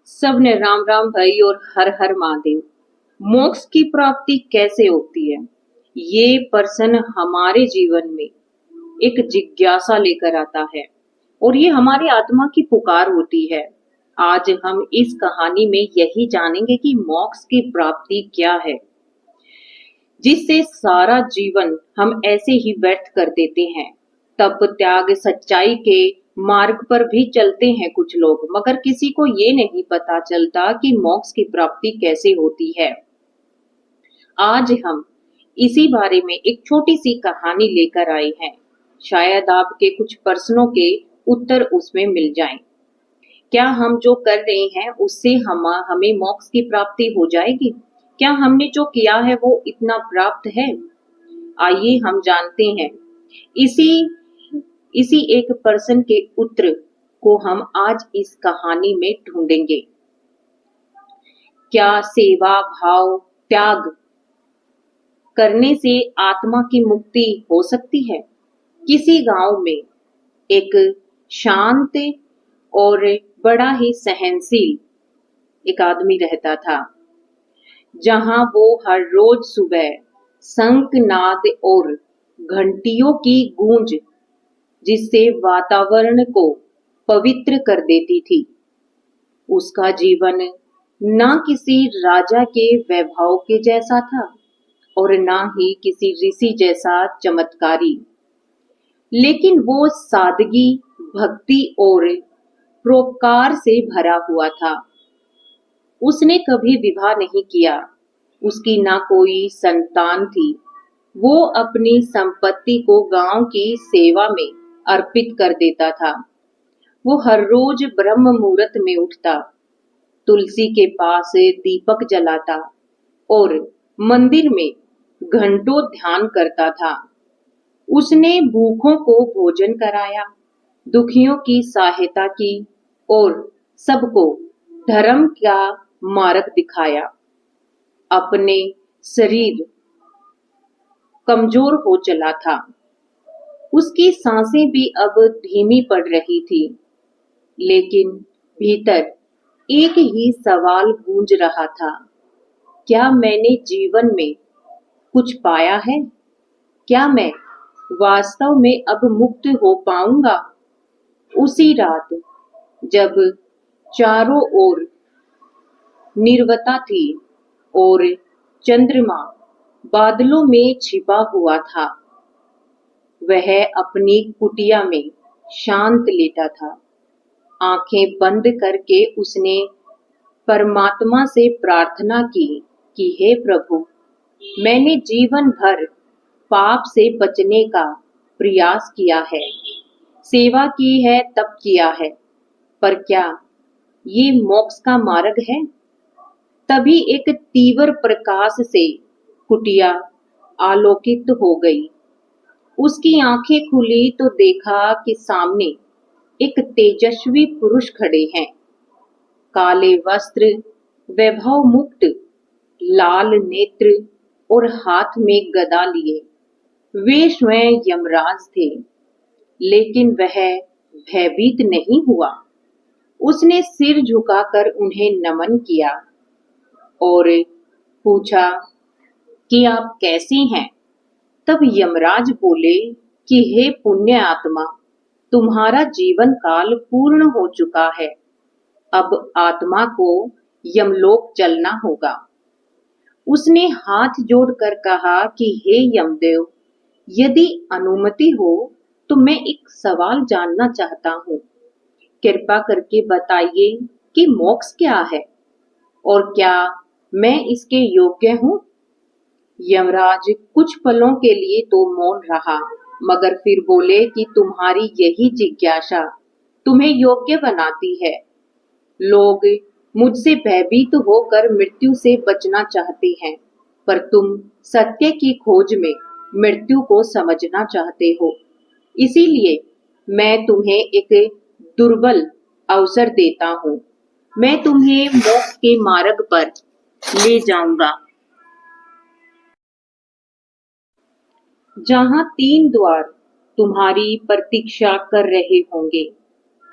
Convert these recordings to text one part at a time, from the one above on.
सबने राम राम भाई और हर हर महादेव। मोक्ष की प्राप्ति कैसे होती है, ये प्रश्न हमारे जीवन में एक जिज्ञासा लेकर आता है और ये हमारी आत्मा की पुकार होती है। आज हम इस कहानी में यही जानेंगे कि मोक्ष की प्राप्ति क्या है, जिससे सारा जीवन हम ऐसे ही व्यर्थ कर देते हैं। तप त्याग सच्चाई के मार्ग पर भी चलते हैं कुछ लोग, मगर किसी को ये नहीं पता चलता कि मोक्ष की प्राप्ति कैसे होती है। आज हम इसी बारे में एक छोटी सी कहानी लेकर आए हैं। शायद आपके कुछ प्रश्नों के उत्तर उसमें मिल जाएं। क्या हम जो कर रहे हैं उससे हमें मोक्ष की प्राप्ति हो जाएगी? क्या हमने जो किया है वो इतना प्राप्त है? आइए हम जानते हैं। इसी इसी एक प्रश्न के उत्तर को हम आज इस कहानी में ढूंढेंगे। क्या सेवा भाव त्याग करने से आत्मा की मुक्ति हो सकती है? किसी गांव में एक शांत और बड़ा ही सहनशील एक आदमी रहता था, जहां वो हर रोज सुबह शंखनाद और घंटियों की गूंज जिससे वातावरण को पवित्र कर देती थी। उसका जीवन न किसी राजा के वैभव के जैसा था और न ही किसी ऋषि जैसा चमत्कारी, लेकिन वो सादगी, भक्ति और परोपकार से भरा हुआ था। उसने कभी विवाह नहीं किया, उसकी ना कोई संतान थी। वो अपनी संपत्ति को गांव की सेवा में अर्पित कर देता था। वो हर रोज ब्रह्म मुहूर्त में उठता, तुलसी के पास दीपक जलाता और मंदिर में घंटों ध्यान करता था। उसने भूखों को भोजन कराया, दुखियों की सहायता की और सबको धर्म का मार्ग दिखाया। अपने शरीर कमजोर हो चला था, उसकी सांसें भी अब धीमी पड़ रही थी, लेकिन भीतर एक ही सवाल गूंज रहा था, क्या मैंने जीवन में कुछ पाया है? क्या मैं वास्तव में अब मुक्त हो पाऊंगा? उसी रात जब चारों ओर नीरवता थी और चंद्रमा बादलों में छिपा हुआ था, वह अपनी कुटिया में शांत लेटा था। आंखें बंद करके उसने परमात्मा से प्रार्थना की कि हे प्रभु, मैंने जीवन भर पाप से बचने का प्रयास किया है, सेवा की है, तप किया है, पर क्या ये मोक्ष का मार्ग है? तभी एक तीव्र प्रकाश से कुटिया आलोकित हो गई। उसकी आंखें खुली तो देखा कि सामने एक तेजस्वी पुरुष खड़े हैं, काले वस्त्र, वैभव मुक्त, लाल नेत्र और हाथ में गदा लिए। वे स्वयं यमराज थे, लेकिन वह भयभीत नहीं हुआ। उसने सिर झुकाकर उन्हें नमन किया और पूछा कि आप कैसे हैं? तब यमराज बोले कि हे पुण्य आत्मा, तुम्हारा जीवन काल पूर्ण हो चुका है, अब आत्मा को यमलोक चलना होगा। उसने हाथ जोड़कर कहा कि हे यमदेव, यदि अनुमति हो तो मैं एक सवाल जानना चाहता हूँ। कृपा करके बताइए कि मोक्ष क्या है और क्या मैं इसके योग्य हूँ? यमराज कुछ पलों के लिए तो मौन रहा, मगर फिर बोले कि तुम्हारी यही जिज्ञासा तुम्हें योग्य बनाती है। लोग मुझसे भयभीत होकर मृत्यु से बचना चाहते हैं, पर तुम सत्य की खोज में मृत्यु को समझना चाहते हो। इसीलिए मैं तुम्हें एक दुर्बल अवसर देता हूँ। मैं तुम्हें मोक्ष के मार्ग पर ले जाऊंगा, जहां 3 द्वार तुम्हारी प्रतीक्षा कर रहे होंगे,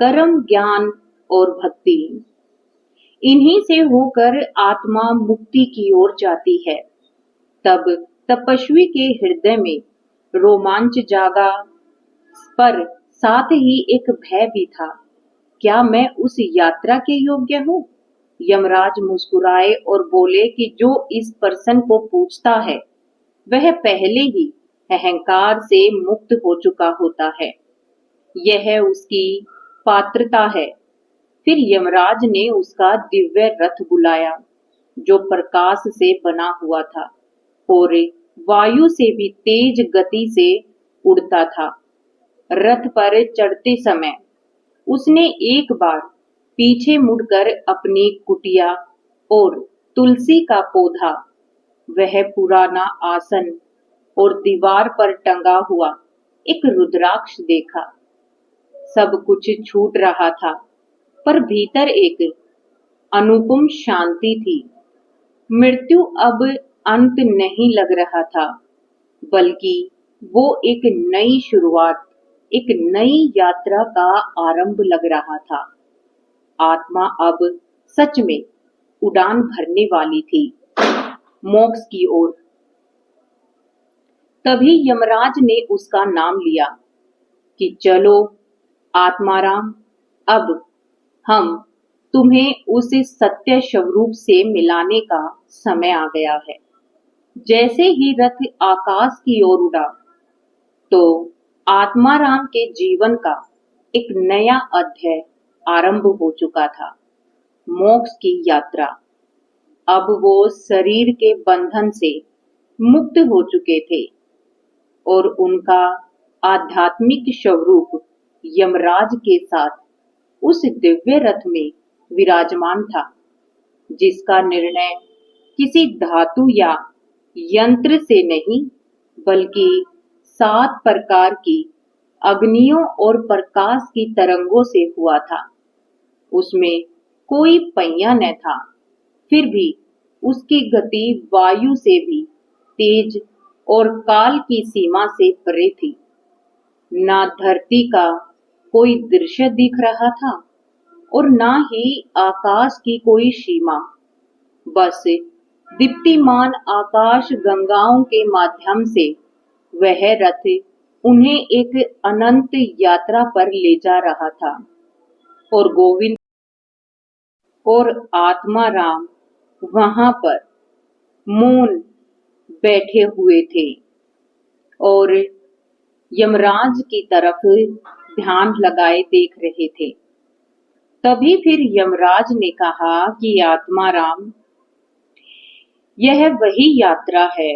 कर्म, ज्ञान और भक्ति। इन्हीं से होकर आत्मा मुक्ति की ओर जाती है। तब तपस्वी के हृदय में रोमांच जागा, पर साथ ही एक भय भी था। क्या मैं उस यात्रा के योग्य हूँ? यमराज मुस्कुराए और बोले कि जो इस पर्सन को पूछता है वह पहले ही अहंकार से मुक्त हो चुका होता है। यह उसकी पात्रता है। फिर यमराज ने उसका दिव्य रथ बुलाया, जो प्रकाश से बना हुआ था और वायु से भी तेज गति से उड़ता था। रथ पर चढ़ते समय उसने एक बार पीछे मुड़कर अपनी कुटिया और तुलसी का पौधा, वह पुराना आसन और दीवार पर टंगा हुआ एक रुद्राक्ष देखा। सब कुछ छूट रहा था, पर भीतर एक अनुपम शांति थी। मृत्यु अब अंत नहीं लग रहा था, बल्कि वो एक नई शुरुआत, एक नई यात्रा का आरंभ लग रहा था। आत्मा अब सच में उड़ान भरने वाली थी, मोक्ष की ओर। तभी यमराज ने उसका नाम लिया कि चलो आत्माराम, अब हम तुम्हें उस सत्य स्वरूप से मिलाने का समय आ गया है। जैसे ही रथ आकाश की ओर उड़ा, तो आत्माराम के जीवन का एक नया अध्याय आरंभ हो चुका था, मोक्ष की यात्रा। अब वो शरीर के बंधन से मुक्त हो चुके थे और उनका आध्यात्मिक स्वरूप यमराज के साथ उस दिव्य रथ में विराजमान था, जिसका निर्णय किसी धातु या यंत्र से नहीं, बल्कि 7 प्रकार की अग्नियों और प्रकाश की तरंगों से हुआ था। उसमें कोई पहिया न था, फिर भी उसकी गति वायु से भी तेज और काल की सीमा से परे थी। ना धरती का कोई दृश्य दिख रहा था और ना ही आकाश की कोई सीमा। बस दीप्तिमान आकाश गंगाओं के माध्यम से वह रथ उन्हें एक अनंत यात्रा पर ले जा रहा था। और गोविंद और आत्माराम वहां पर मौन बैठे हुए थे और यमराज की तरफ ध्यान लगाए देख रहे थे। तभी फिर यमराज ने कहा कि आत्माराम, यह वही यात्रा है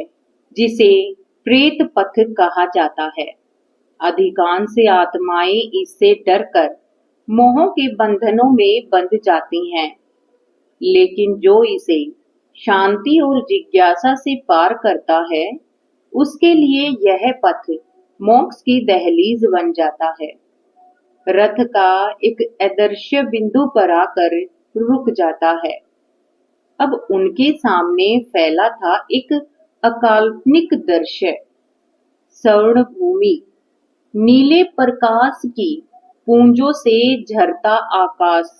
जिसे प्रेत पथ कहा जाता है। अधिकांश आत्माएं इससे डरकर मोह के बंधनों में बंध जाती हैं, लेकिन जो इसे शांति और जिज्ञासा से पार करता है, उसके लिए यह पथ मोक्ष की दहलीज बन जाता है। रथ का एक अदृश्य बिंदु पर आकर रुक जाता है। अब उनके सामने फैला था एक अकाल्पनिक दृश्य। स्वर्ण भूमि, नीले प्रकाश की पूंजों से झरता आकाश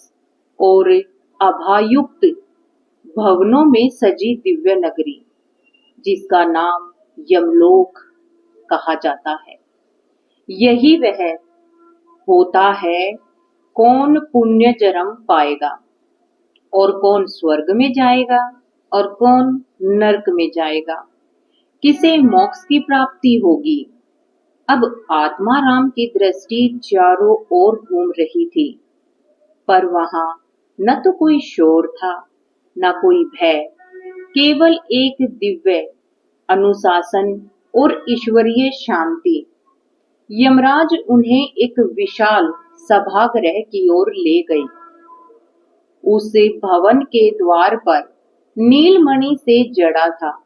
और आभायुक्त भवनों में सजी दिव्य नगरी, जिसका नाम यमलोक कहा जाता है। यही वह होता है, कौन पुण्य जन्म पाएगा और कौन स्वर्ग में जाएगा और कौन नरक में जाएगा, किसे मोक्ष की प्राप्ति होगी। अब आत्माराम की दृष्टि चारों ओर घूम रही थी, पर वहां न तो कोई शोर था, न कोई भय, केवल एक दिव्य अनुशासन और ईश्वरीय शांति। यमराज उन्हें एक विशाल सभागृह की ओर ले गई। उस भवन के द्वार पर नीलमणि से जड़ा था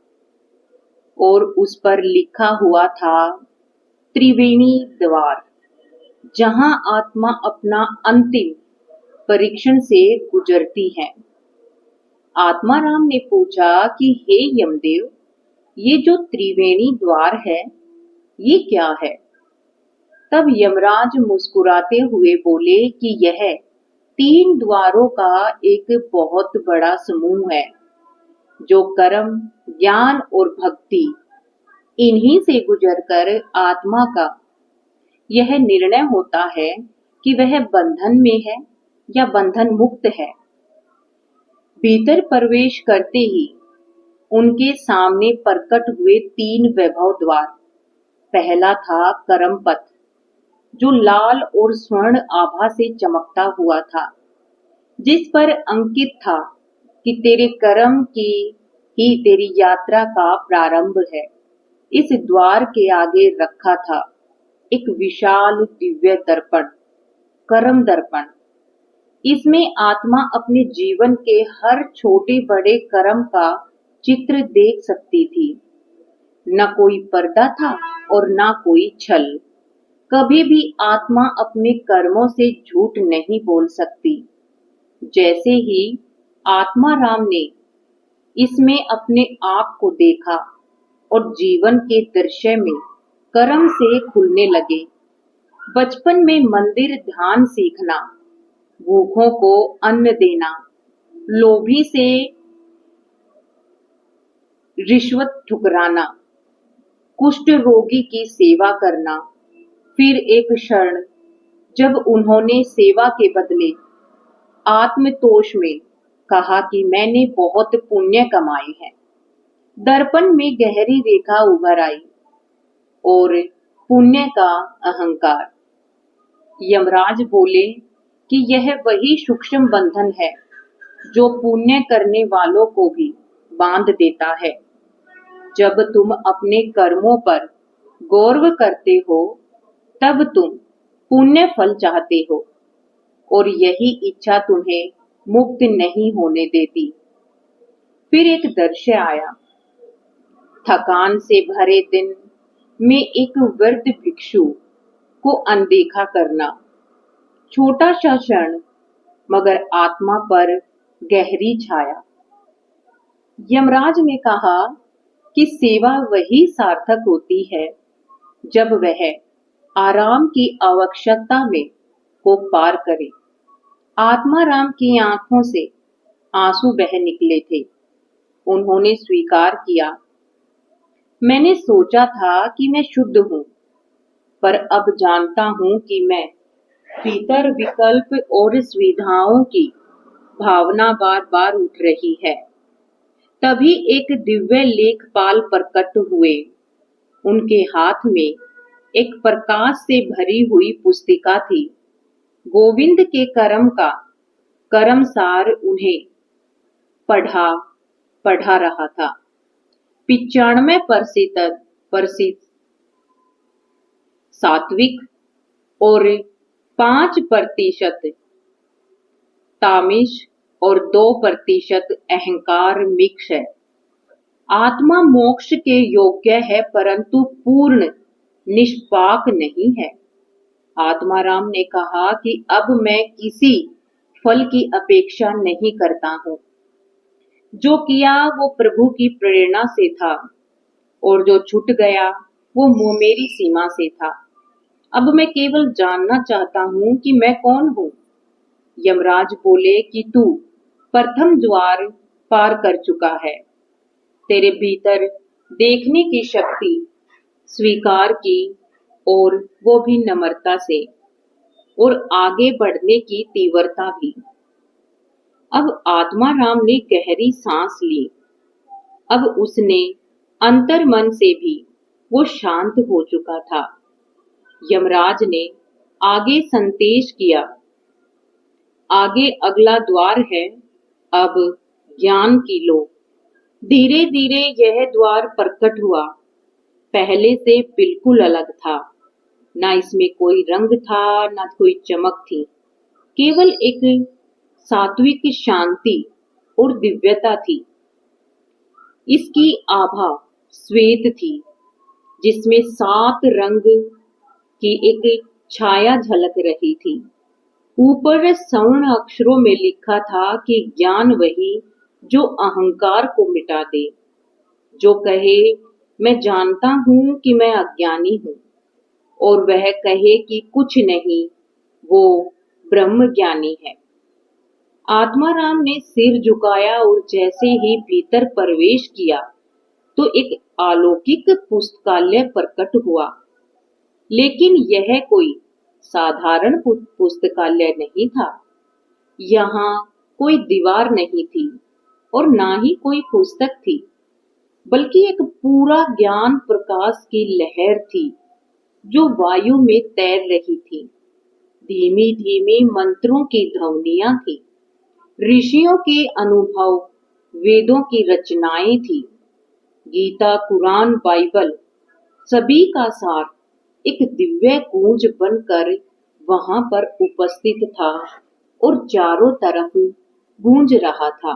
और उस पर लिखा हुआ था त्रिवेणी द्वार, जहां आत्मा अपना अंतिम परीक्षण से गुजरती है। आत्माराम ने पूछा कि हे यमदेव, ये जो त्रिवेणी द्वार है, ये क्या है? तब यमराज मुस्कुराते हुए बोले कि यह 3 द्वारों का एक बहुत बड़ा समूह है, जो कर्म, ज्ञान और भक्ति, इन्हीं से गुजरकर आत्मा का यह निर्णय होता है कि वह बंधन में है या बंधन मुक्त है। भीतर प्रवेश करते ही उनके सामने प्रकट हुए 3 वैभव द्वार। पहला था कर्म पथ, जो लाल और स्वर्ण आभा से चमकता हुआ था, जिस पर अंकित था कि तेरे कर्म की ही तेरी यात्रा का प्रारंभ है। इस द्वार के आगे रखा था एक विशाल दिव्य दर्पण, कर्म दर्पण। इसमें आत्मा अपने जीवन के हर छोटे बड़े कर्म का चित्र देख सकती थी। न कोई पर्दा था और न कोई छल। कभी भी आत्मा अपने कर्मों से झूठ नहीं बोल सकती। जैसे ही आत्मा राम ने इसमें अपने आप को देखा और जीवन के दृश्य में कर्म से खुलने लगे। बचपन में मंदिर ध्यान सीखना, भूखों को अन्न देना, लोभी से रिश्वत ठुकराना, कुष्ठ रोगी की सेवा करना, फिर एक क्षण जब उन्होंने सेवा के बदले आत्मतोष में कहा कि मैंने बहुत पुण्य कमाए हैं, दर्पण में गहरी रेखा उभर आई और पुण्य का अहंकार। यमराज बोले कि यह वही सूक्ष्म बंधन है जो पुण्य करने वालों को भी बांध देता है। जब तुम अपने कर्मों पर गौरव करते हो, तब तुम पुण्य फल चाहते हो और यही इच्छा तुम्हें मुक्त नहीं होने देती। फिर एक दृश्य आया। थकान से भरे दिन में एक वृद्ध भिक्षु को अनदेखा करना। छोटा सा क्षण, मगर आत्मा पर गहरी छाया। यमराज ने कहा कि सेवा वही सार्थक होती है जब वह आराम की आवश्यकता में को पार करे। आत्मा राम की आंखों से आंसू बह निकले थे। उन्होंने स्वीकार किया, मैंने सोचा था कि मैं शुद्ध हूं, पर अब जानता हूं कि मैं भीतर विकल्प और सुविधाओं की भावना बार बार उठ रही है। तभी एक दिव्य लेखपाल प्रकट हुए। उनके हाथ में एक प्रकाश से भरी हुई पुस्तिका थी। गोविंद के कर्म का कर्मसार उन्हें पढ़ा रहा था। 95% सात्विक और 5% तामिश और 2% अहंकार मिक्स है। आत्मा मोक्ष के योग्य है, परंतु पूर्ण निष्पाक नहीं है। आत्मा राम ने कहा कि अब मैं किसी फल की अपेक्षा नहीं करता हूं। जो किया वो प्रभु की प्रेरणा से था और जो छूट गया वो मेरी सीमा से था। अब मैं केवल जानना चाहता हूं कि मैं कौन हूं। यमराज बोले कि तू प्रथम द्वार पार कर चुका है। तेरे भीतर देखने की शक्ति स्वीकार की, और वो भी नम्रता से, और आगे बढ़ने की तीव्रता भी। अब आत्मा राम ने गहरी सांस ली। अब उसने अंतर मन से भी वो शांत हो चुका था। यमराज ने आगे संदेश किया, आगे अगला द्वार है, अब ज्ञान की लो। धीरे धीरे यह द्वार प्रकट हुआ। पहले से बिल्कुल अलग था। ना इसमें कोई रंग था, ना कोई चमक थी। केवल एक सात्विक शांति और दिव्यता थी। इसकी आभा श्वेत थी, जिसमें 7 रंग की एक छाया झलक रही थी। ऊपर स्वर्ण अक्षरों में लिखा था कि ज्ञान वही जो अहंकार को मिटा दे। जो कहे मैं जानता हूं कि मैं अज्ञानी हूं, और वह कहे कि कुछ नहीं, वो ब्रह्म ज्ञानी है। आत्माराम ने सिर झुकाया और जैसे ही भीतर प्रवेश किया तो एक अलौकिक पुस्तकालय प्रकट हुआ। लेकिन यह कोई साधारण पुस्तकालय नहीं था। यहाँ कोई दीवार नहीं थी और ना ही कोई पुस्तक थी, बल्कि एक पूरा ज्ञान प्रकाश की लहर थी जो वायु में तैर रही थी। धीमी धीमी मंत्रों की ध्वनियां थी, ऋषियों के अनुभव, वेदों की रचनाएं थी। गीता, कुरान, बाइबल, सभी का सार एक दिव्य गूंज बनकर वहां पर उपस्थित था और चारों तरफ गूंज रहा था।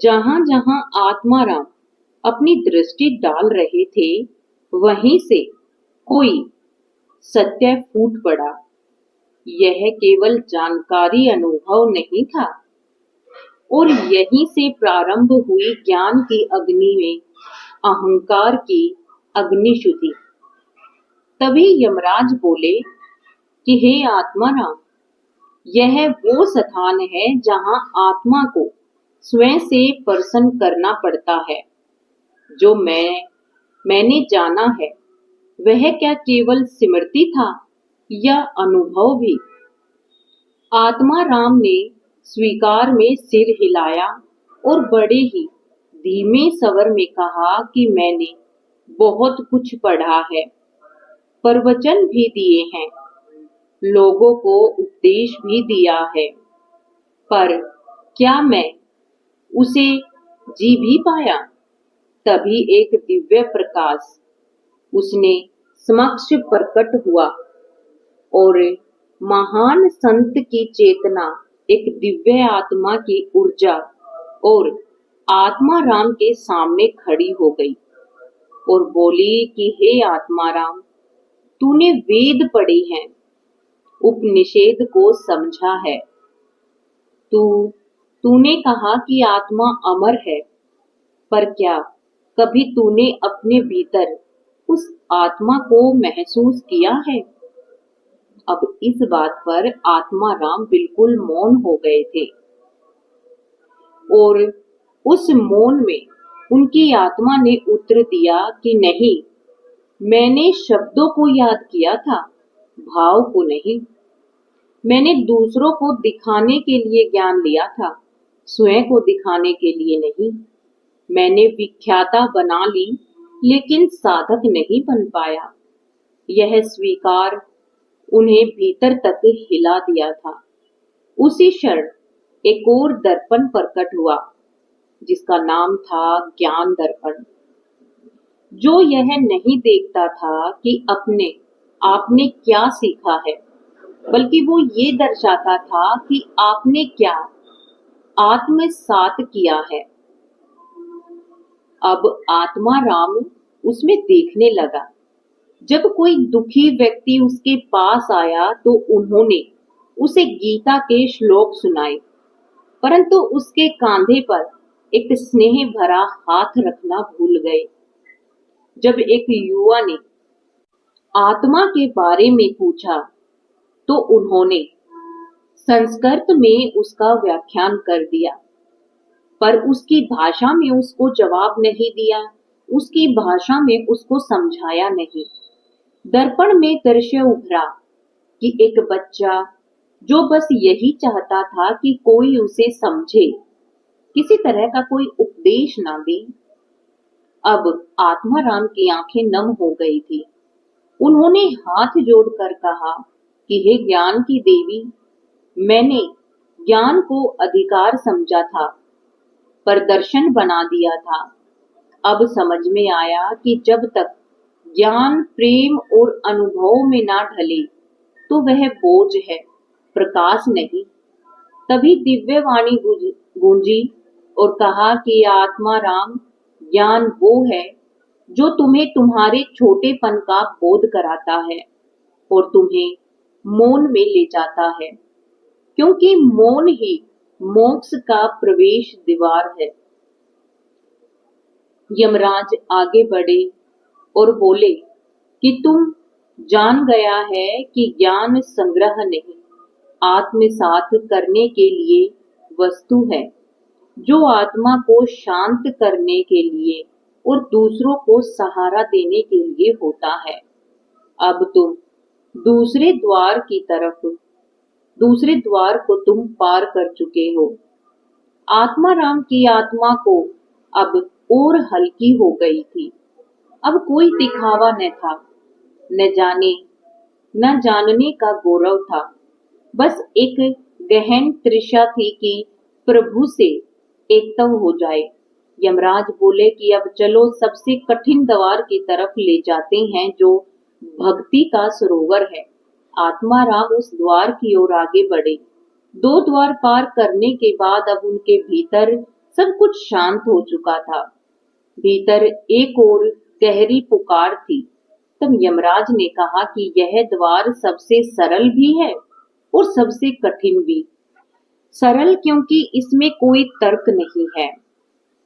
जहां जहां आत्माराम अपनी दृष्टि डाल रहे थे, वहीं से कोई सत्य फूट पड़ा। यह केवल जानकारी अनुभव नहीं था और यहीं से प्रारंभ हुई ज्ञान की अग्नि में अहंकार की अग्निशुद्धि। तभी यमराज बोले कि हे आत्माराम, यह वो स्थान है जहां आत्मा को स्वयं से प्रसन्न करना पड़ता है। जो मैंने जाना है, वह क्या केवल स्मृति था या अनुभव भी? आत्माराम ने स्वीकार में सिर हिलाया और बड़े ही धीमे स्वर में कहा कि मैंने बहुत कुछ पढ़ा है, प्रवचन भी दिए हैं, लोगों को उपदेश भी दिया है, पर क्या मैं उसे जी भी पाया? तभी एक दिव्य प्रकाश उसने समक्ष प्रकट हुआ और महान संत की चेतना एक दिव्य आत्मा की ऊर्जा और आत्माराम के सामने खड़ी हो गई और बोली कि हे आत्माराम, तूने वेद पढ़े हैं, उपनिषद को समझा है, तूने कहा कि आत्मा अमर है, पर क्या कभी तूने अपने भीतर उस आत्मा को महसूस किया है? अब इस बात पर आत्माराम बिल्कुल मौन हो गए थे और उस मौन में उनकी आत्मा ने उत्तर दिया कि नहीं, मैंने शब्दों को याद किया था, भाव को नहीं। मैंने दूसरों को दिखाने के लिए ज्ञान लिया था, स्वयं को दिखाने के लिए नहीं। मैंने विख्याता बना ली, लेकिन साधक नहीं बन पाया। यह स्वीकार उन्हें भीतर तक हिला दिया था। उसी क्षण एक और दर्पण प्रकट हुआ, जिसका नाम था ज्ञान दर्पण, जो यह नहीं देखता था कि आपने क्या सीखा है, बल्कि वो ये दर्शाता था कि आपने क्या आत्मसात किया है। अब आत्माराम उसमें देखने लगा। जब कोई दुखी व्यक्ति उसके पास आया तो उन्होंने उसे गीता के श्लोक सुनाए, परंतु उसके कंधे पर एक स्नेह भरा हाथ रखना भूल गए। जब एक युवा ने आत्मा के बारे में पूछा तो उन्होंने संस्कृत में उसका व्याख्यान कर दिया, पर उसकी भाषा में उसको जवाब नहीं दिया, उसकी भाषा में उसको समझाया नहीं। दर्पण में दृश्य उभरा कि एक बच्चा जो बस यही चाहता था कि कोई उसे समझे, किसी तरह का कोई उपदेश ना दे। अब आत्माराम की आंखें नम हो गई थी। उन्होंने हाथ जोड़कर कहा कि हे ज्ञान की देवी, मैंने ज्ञान को अधिकार समझा था, पर दर्शन बना दिया था। अब समझ में आया कि जब तक ज्ञान प्रेम और अनुभव में ना ढले तो वह बोझ है, प्रकाश नहीं। तभी दिव्य वाणी गूंजी और कहा कि आत्माराम, ज्ञान वो है जो तुम्हें तुम्हारे छोटेपन का बोध कराता है और तुम्हें मौन में ले जाता है, क्योंकि मौन ही मोक्ष का प्रवेश द्वार है। यमराज आगे बढ़े और बोले कि तुम जान गया है कि ज्ञान संग्रह नहीं, आत्मसात करने के लिए वस्तु है, जो आत्मा को शांत करने के लिए और दूसरों को सहारा देने के लिए होता है। अब तुम दूसरे द्वार को तुम पार कर चुके हो। आत्माराम की आत्मा को अब और हल्की हो गई थी। अब कोई दिखावा न था, न जानने का गौरव था। बस एक गहन तृषा थी कि प्रभु से एकत्व हो जाए। यमराज बोले कि अब चलो सबसे कठिन द्वार की तरफ ले जाते हैं, जो भक्ति का सरोवर है। आत्माराम उस द्वार की ओर आगे बढ़े। 2 द्वार पार करने के बाद अब उनके भीतर सब कुछ शांत हो चुका था। भीतर एक और गहरी पुकार थी। तब यमराज ने कहा कि यह द्वार सबसे सरल भी है और सबसे कठिन भी। सरल क्योंकि इसमें कोई तर्क नहीं है,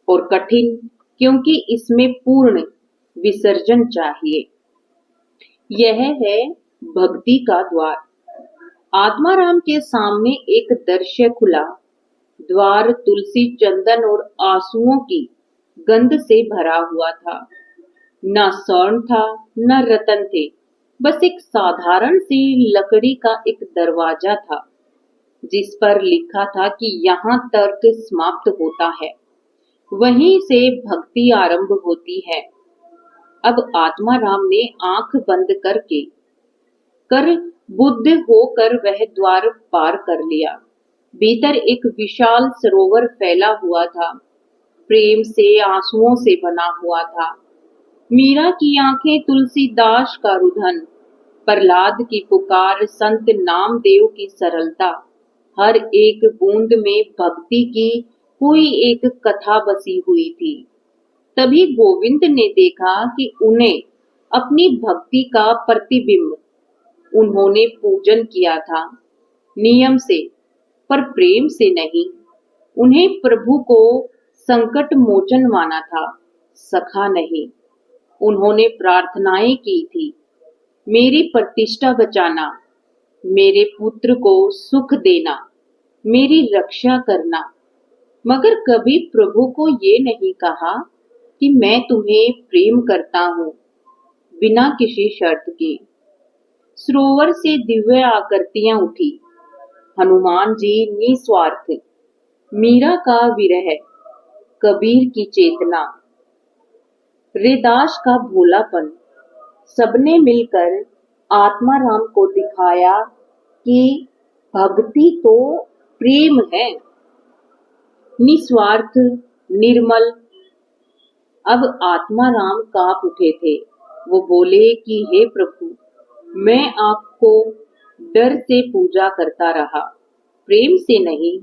और कठिन क्योंकि इसमें पूर्ण विसर्जन चाहिए। यह है भक्ति का द्वार। आत्माराम के सामने एक दृश्य खुला। द्वार तुलसी, चंदन और आंसुओं की गंध से भरा हुआ था। न स्वर्ण था, न रतन थे, बस एक साधारण सी लकड़ी का एक दरवाजा था, जिस पर लिखा था कि यहाँ तर्क समाप्त होता है, वहीं से भक्ति आरंभ होती है। अब आत्माराम ने आंख बंद कर बुद्ध होकर वह द्वार पार कर लिया। भीतर एक विशाल सरोवर फैला हुआ था, प्रेम से, आंसुओं से बना हुआ था। मीरा की आंखें, तुलसीदास का रुदन, प्रहलाद की पुकार, संत नामदेव की सरलता, हर एक बूंद में भक्ति की कोई एक कथा बसी हुई थी। तभी गोविंद ने देखा कि उन्हें अपनी भक्ति का प्रतिबिंब उन्होंने पूजन किया था, नियम से, पर प्रेम से नहीं। उन्हें प्रभु को संकट मोचन माना था, सखा नहीं। उन्होंने प्रार्थनाएं की थी, मेरी प्रतिष्ठा बचाना, मेरे पुत्र को सुख देना, मेरी रक्षा करना। मगर कभी प्रभु को ये नहीं कहा कि मैं तुम्हें प्रेम करता हूँ, बिना किसी शर्त के। सरोवर से दिव्य आकृतियां उठी। हनुमान जी निस्वार्थ, मीरा का विरह, कबीर की चेतना, रैदास का भोलापन, सबने मिलकर आत्माराम को दिखाया कि भक्ति तो प्रेम है, निस्वार्थ, निर्मल। अब आत्माराम कांप उठे थे। वो बोले कि हे प्रभु, मैं आपको डर से पूजा करता रहा, प्रेम से नहीं।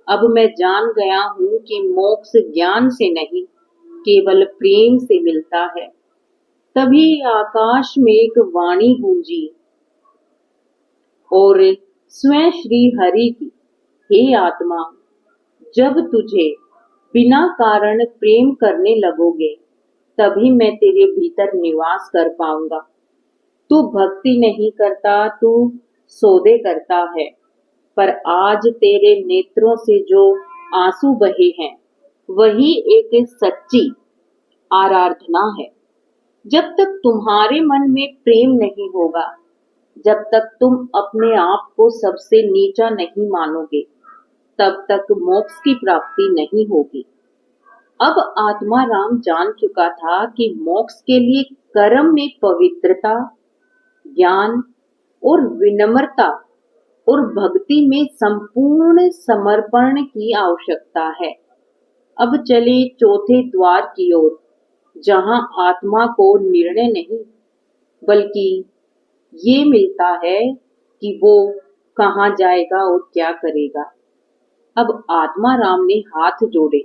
अब मैं जान गया हूँ कि मोक्ष ज्ञान से नहीं, केवल प्रेम से मिलता है। तभी आकाश में एक वाणी गूंजी और स्वयं श्री हरि की, हे आत्मा, जब तुझे बिना कारण प्रेम करने लगोगे, तभी मैं तेरे भीतर निवास कर पाऊंगा। तू भक्ति नहीं करता, तू सौदे करता है, पर आज तेरे नेत्रों से जो आंसू बहे हैं, वही एक सच्ची आराधना है। जब तक तुम्हारे मन में प्रेम नहीं होगा, जब तक तुम अपने आप को सबसे नीचा नहीं मानोगे, तब तक मोक्ष की प्राप्ति नहीं होगी। अब आत्माराम जान चुका था कि मोक्ष के लिए कर्म में पवित्रता, ज्ञान और विनम्रता और भक्ति में संपूर्ण समर्पण की आवश्यकता है। अब चले चौथे द्वार की ओर, जहां आत्मा को निर्णय नहीं, बल्कि ये मिलता है कि वो कहाँ जाएगा और क्या करेगा। अब आत्माराम ने हाथ जोड़े।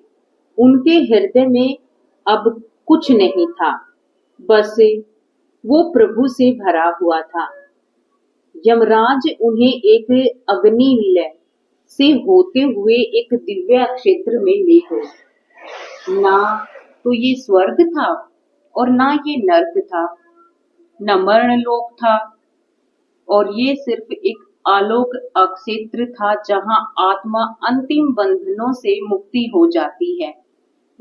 उनके हृदय में अब कुछ नहीं था, बस वो प्रभु से भरा हुआ था। यमराज उन्हें एक अग्निविलय से होते हुए एक दिव्य क्षेत्र में ले गए। ना तो ये स्वर्ग था और ना ये नर्क था, न मरण लोक था, और ये सिर्फ एक आलोक अक्षेत्र था जहां आत्मा अंतिम बंधनों से मुक्ति हो जाती है।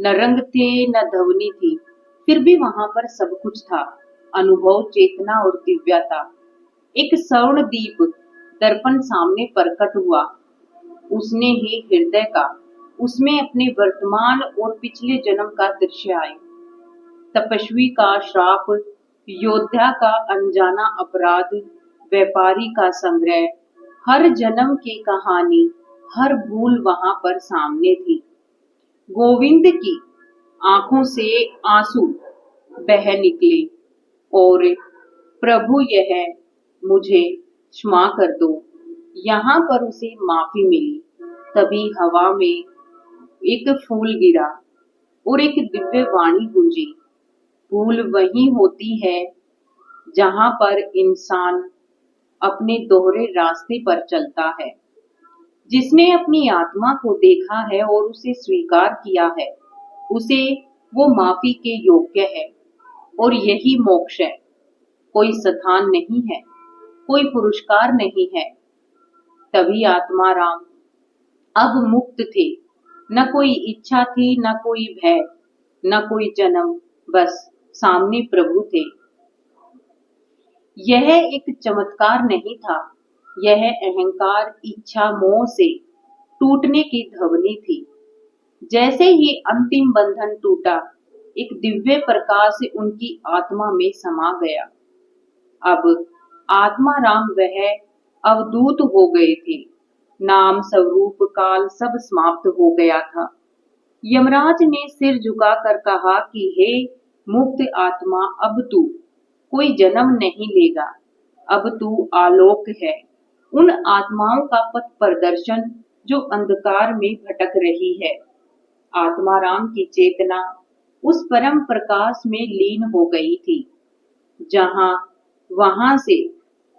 न रंग थे न ध्वनि थी, फिर भी वहां पर सब कुछ था, अनुभव, चेतना और दिव्यता। एक स्वर्ण दीप दर्पण सामने प्रकट हुआ, उसने ही हृदय का, उसमें अपने वर्तमान और पिछले जन्म का दृश्य आए। तपस्वी का श्राप, योद्धा का अनजाना अपराध, व्यापारी का संग्रह, हर जन्म की कहानी, हर भूल वहां पर सामने थी। गोविंद की आंखों से आंसू बह निकले और प्रभु यह मुझे क्षमा कर दो। यहाँ पर उसे माफी मिली। तभी हवा में एक फूल गिरा और एक दिव्य वाणी गूंजी। भूल वही होती है जहां पर इंसान अपने दोहरे रास्ते पर चलता है। जिसने अपनी आत्मा को देखा है और उसे स्वीकार किया है, उसे वो माफी के योग्य है। और यही मोक्ष है। कोई स्थान नहीं है, कोई पुरस्कार नहीं है। तभी आत्मा राम अब मुक्त थे। न कोई इच्छा थी, न कोई भय, न कोई जन्म, बस सामने प्रभु थे। यह एक चमत्कार नहीं था, यह अहंकार, इच्छा, मोह से टूटने की ध्वनि थी। जैसे ही अंतिम बंधन टूटा, एक दिव्य प्रकाश उनकी आत्मा में समा गया। अब आत्मा राम वह अवधूत हो गए थे। नाम, स्वरूप, काल सब समाप्त हो गया था। यमराज ने सिर झुकाकर कहा कि हे मुक्त आत्मा, अब तू कोई जन्म नहीं लेगा, अब तू आलोक है। उन आत्माओं का पथ प्रदर्शन जो अंधकार में भटक रही है। आत्मा राम की चेतना उस परम प्रकाश में लीन हो गई थी, वहां से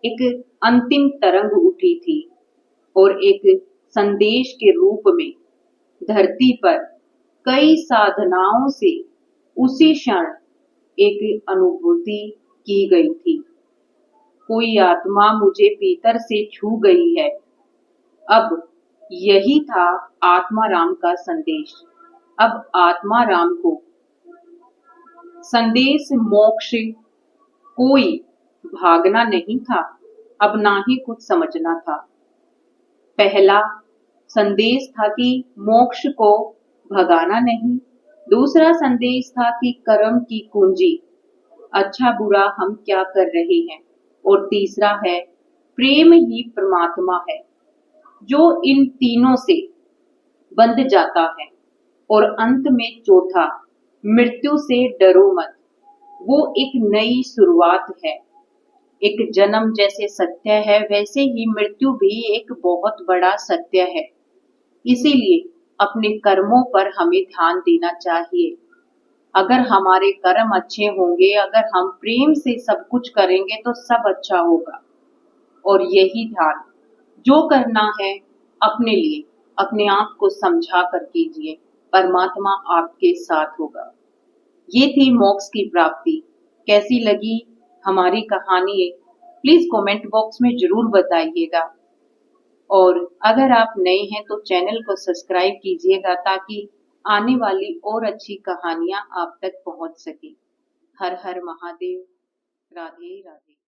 एक अंतिम तरंग उठी थी और एक संदेश के रूप में धरती पर कई साधनाओं से उसी क्षण एक अनुभूति की गई थी। कोई आत्मा मुझे भीतर से छू गई है। अब यही था आत्मा राम का संदेश। अब आत्मा राम को संदेश मोक्ष, कोई भागना नहीं था, अब ना ही कुछ समझना था। पहला संदेश था कि मोक्ष को भगाना नहीं। दूसरा संदेश था कि कर्म की कुंजी, अच्छा बुरा हम क्या कर रहे हैं। और तीसरा है प्रेम ही परमात्मा है, जो इन तीनों से बंध जाता है। और अंत में चौथा, मृत्यु से डरो मत, वो एक नई शुरुआत है। एक जन्म जैसे सत्य है, वैसे ही मृत्यु भी एक बहुत बड़ा सत्य है। इसीलिए अपने कर्मों पर हमें ध्यान देना चाहिए। अगर हमारे कर्म अच्छे होंगे, अगर हम प्रेम से सब कुछ करेंगे तो सब अच्छा होगा। और यही ध्यान जो करना है अपने लिए, अपने आप को समझा कर कीजिए, परमात्मा आपके साथ होगा। ये थी मोक्ष की प्राप्ति। कैसी लगी हमारी कहानी, प्लीज कमेंट बॉक्स में जरूर बताइएगा। और अगर आप नए हैं तो चैनल को सब्सक्राइब कीजिएगा, ताकि आने वाली और अच्छी कहानियां आप तक पहुंच सके। हर हर महादेव। राधे राधे।